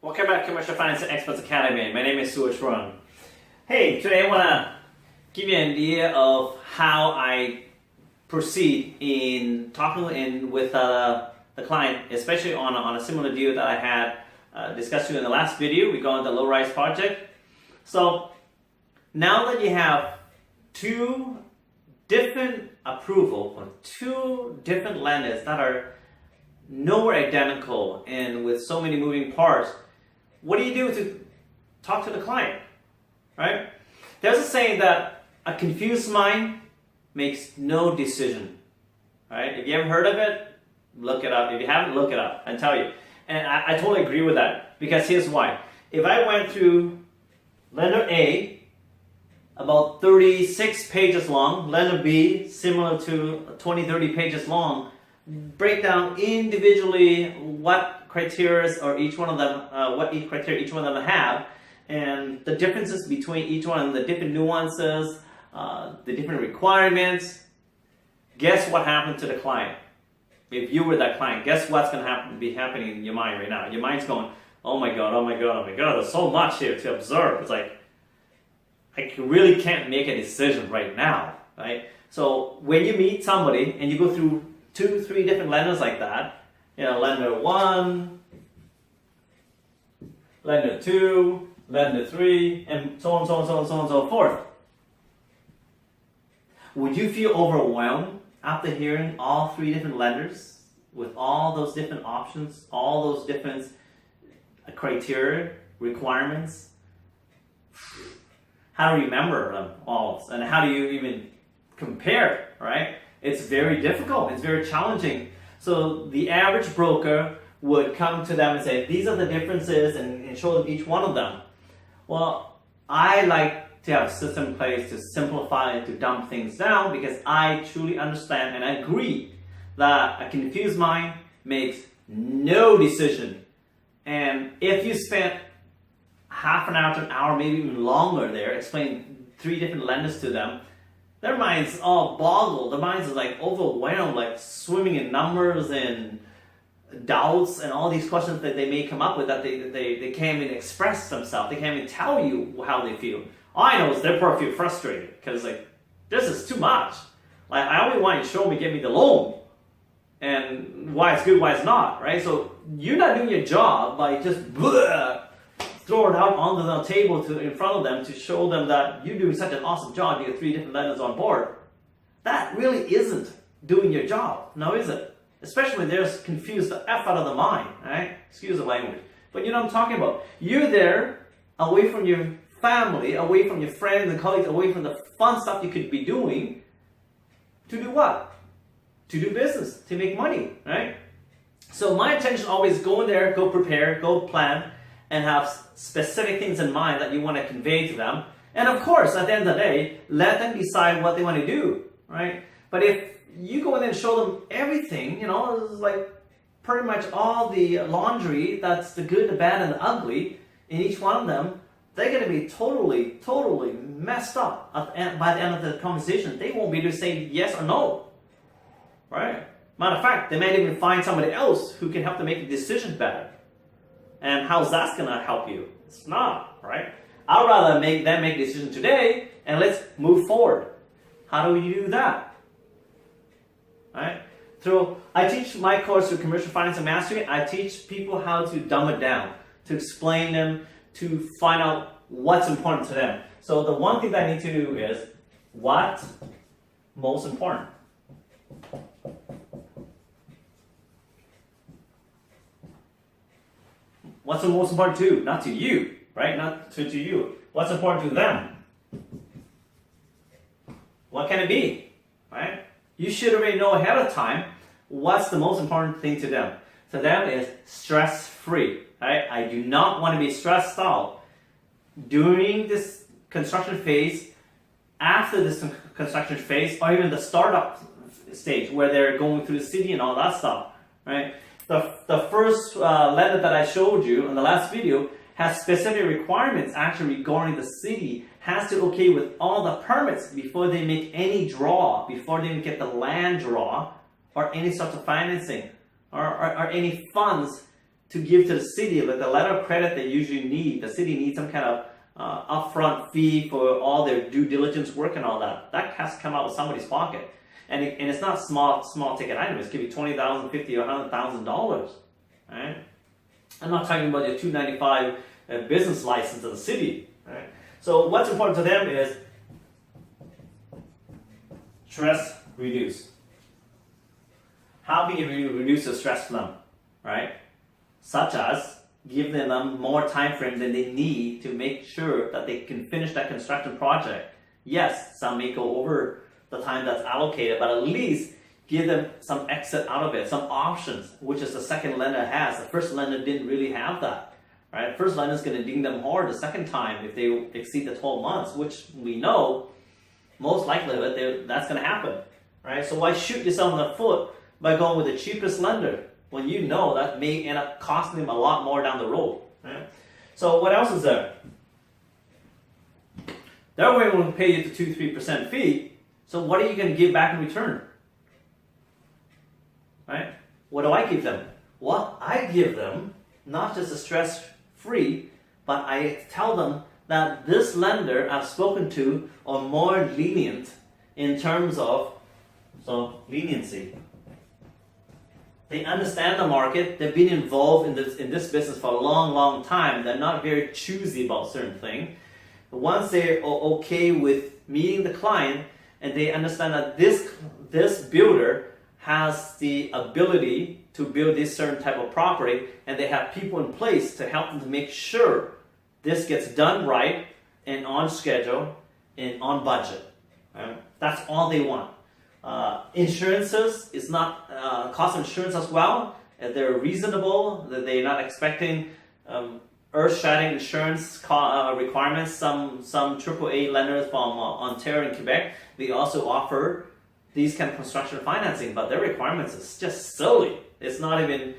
Welcome back to Commercial Finance Experts Academy. My name is Suresh Ron. Hey, today I want to give you an idea of how I proceed in talking with the client, especially on a similar deal that I had discussed with you in the last video. We go on the low-rise project. So now that you have two different approval from two different lenders that are nowhere identical and with so many moving parts, what do you do to talk to the client, right? There's a saying that a confused mind makes no decision, right? If you haven't heard of it, look it up. If you haven't, look it up and tell you. And I totally agree with that, because here's why. If I went through lender A, about 36 pages long, lender B, similar to 20, 30 pages long, break down individually what criteria or each one of them, what each criteria each one of them have, and the differences between each one, the different nuances, the different requirements. Guess what happened to the client? If you were that client, guess what's going to be happening in your mind right now? Your mind's going, oh my god, oh my god, oh my god, there's so much here to observe. It's like, I really can't make a decision right now, right? So when you meet somebody and you go through 2, 3 different lenders like that, lender 1, lender 2, lender 3, and so on, so on, so on, so on, and so forth. Would you feel overwhelmed after hearing all 3 different lenders with all those different options, all those different criteria, requirements? How do you remember them all? And how do you even compare, right? It's very difficult. It's very challenging. So the average broker would come to them and say, these are the differences, and show them each one of them. Well, I like to have a system in place to simplify and to dumb things down, because I truly understand and I agree that a confused mind makes no decision. And if you spent half an hour to an hour, maybe even longer there, explaining 3 different lenders to them, their minds all boggle. Their minds are like overwhelmed, like swimming in numbers and doubts and all these questions that they may come up with that they can't even express themselves. They can't even tell you how they feel. All I know is they're probably feel frustrated because like, this is too much. Like, I only want you to show me, give me the loan, and why it's good, why it's not, right? So you're not doing your job by just throw it out onto the table in front of them to show them that you're doing such an awesome job. You get 3 different lenders on board. That really isn't doing your job, now is it? Especially when they're confused the F out of the mind, right? Excuse the language. But you know what I'm talking about. You're there, away from your family, away from your friends and colleagues, away from the fun stuff you could be doing, to do what? To do business, to make money, right? So my intention always go in there, go prepare, go plan, and have specific things in mind that you want to convey to them. And of course, at the end of the day, let them decide what they want to do, right? But if you go in and show them everything, it's like pretty much all the laundry, that's the good, the bad, and the ugly, in each one of them, they're going to be totally, totally messed up by the end of the conversation. They won't be able to say yes or no, right? Matter of fact, they might even find somebody else who can help them make the decision better. And how's that going to help you? It's not, right? I'd rather make them make a decision today, and let's move forward. How do we do that? Right? So I teach my course through Commercial Finance and Mastery. I teach people how to dumb it down, to explain them, to find out what's important to them. So the one thing that I need to do is, what's most important? What's the most important to? Not to you, right? Not to you. What's important to them? What can it be, right? You should already know ahead of time what's the most important thing to them. To them is stress-free, right? I do not want to be stressed out during this construction phase, after this construction phase, or even the startup stage where they're going through the city and all that stuff, right? The first letter that I showed you in the last video has specific requirements actually regarding the city, has to okay with all the permits before they make any draw, before they even get the land draw or any sort of financing or any funds to give to the city, like the letter of credit they usually need. The city needs some kind of upfront fee for all their due diligence work and all that. That has to come out of somebody's pocket. And it's not small ticket items. It could be $20,000, $50,000, or $100,000. Right? I'm not talking about your $295 business license of the city. Right? So what's important to them is stress reduce. How can you reduce the stress for them? Right? Such as give them more time frame than they need to make sure that they can finish that construction project. Yes, some may go over the time that's allocated, but at least give them some exit out of it, some options, which is the second lender has. The first lender didn't really have that. Right? First lender is going to ding them hard the second time if they exceed the 12 months, which we know most likelihood that's going to happen. Right? So why shoot yourself in the foot by going with the cheapest lender when you know that may end up costing them a lot more down the road? Right? So what else is there? They're willing to pay you the 2-3% fee. So what are you going to give back in return? Right? What do I give them? Well, I give them not just a stress-free, but I tell them that this lender I've spoken to are more lenient in terms of leniency. They understand the market. They've been involved in this business for a long time. They're not very choosy about certain things. Once they're okay with meeting the client and they understand that this builder has the ability to build this certain type of property, and they have people in place to help them to make sure this gets done right and on schedule and on budget. Right? That's all they want. Insurances is not cost of insurance as well. They're reasonable. That they're not expecting earth-shattering insurance requirements. Some AAA lenders from Ontario and Quebec, they also offer these kind of construction financing, but their requirements is just silly. It's not even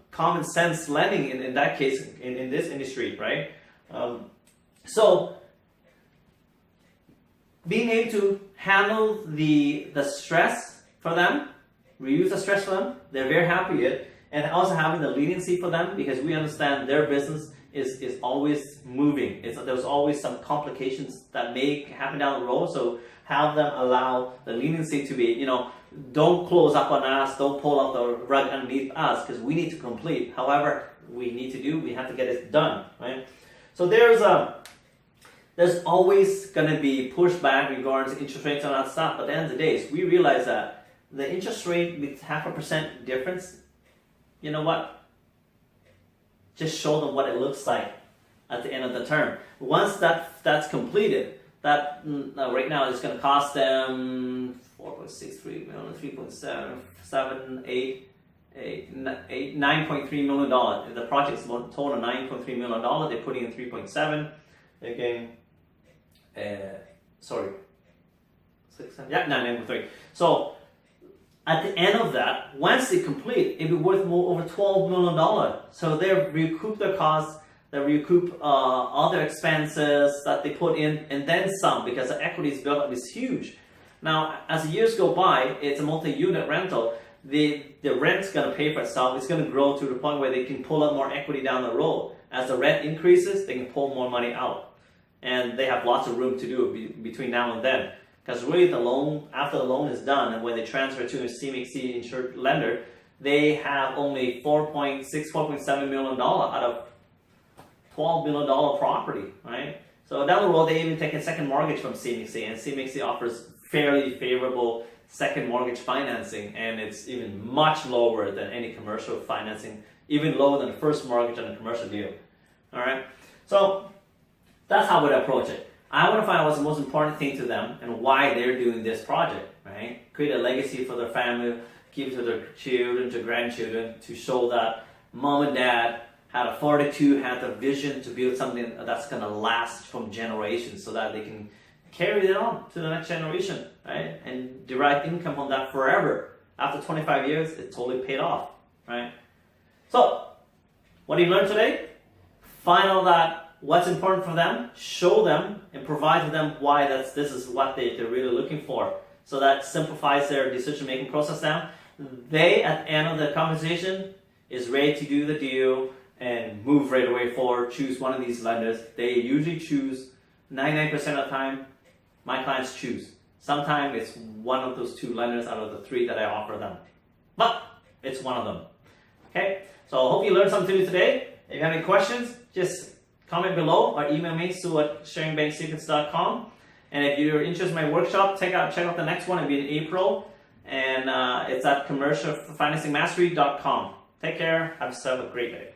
common sense lending in that case in this industry, right? So being able to handle the stress for them, reduce the stress for them, they're very happy with it, and also having the leniency for them because we understand their business is always moving. There's always some complications that may happen down the road, so have them allow the leniency to be, don't close up on us, don't pull out the rug underneath us because we need to complete. However, we have to get it done, right? So there's always going to be pushback regarding interest rates and all that stuff, but at the end of the day, we realize that the interest rate with 0.5% difference, you know what? Just show them what it looks like at the end of the term. Once that's completed, that right now is going to cost them 4.63 million, 3.7, 9.3 million dollars. The project's total $9.3 million. They're putting in 3.7. They're getting 9.3. So at the end of that, once they complete, it'll be worth over $12 million. So they recoup their costs. They recoup all their expenses that they put in, and then some, because the equity is built up is huge. Now, as the years go by, it's a multi-unit rental. The rent's going to pay for itself. It's going to grow to the point where they can pull out more equity down the road. As the rent increases, they can pull more money out, and they have lots of room to do it between now and then. Because really, after the loan is done, and when they transfer to a CMHC insured lender, they have only $4.7 million out of $12 million property, right? So down the road, they even take a second mortgage from CMHC, and CMHC offers fairly favorable second mortgage financing, and it's even much lower than any commercial financing, even lower than the first mortgage on a commercial deal. All right, so that's how we'd approach it. I want to find out what's the most important thing to them and why they're doing this project, right? Create a legacy for their family, give it to their children, to grandchildren, to show that mom and dad had a fortitude, had the vision to build something that's going to last from generations so that they can carry it on to the next generation, right? And derive income from that forever. After 25 years, it's totally paid off, right? So, what do you learn today? Find out that what's important for them, show them, and provide to them why this is what they're really looking for. So that simplifies their decision-making process down. They, at the end of the conversation, is ready to do the deal and move right away forward, choose one of these lenders. They usually choose 99% of the time. My clients choose. Sometimes it's one of those two lenders out of the three that I offer them, but it's one of them. Okay, so I hope you learned something new today. If you have any questions, just comment below or email me, sue@sharingbanksecrets.com. And if you're interested in my workshop, check out the next one. It'll be in April, and it's at commercialfinancingmastery.com. Take care. Have yourself a great day.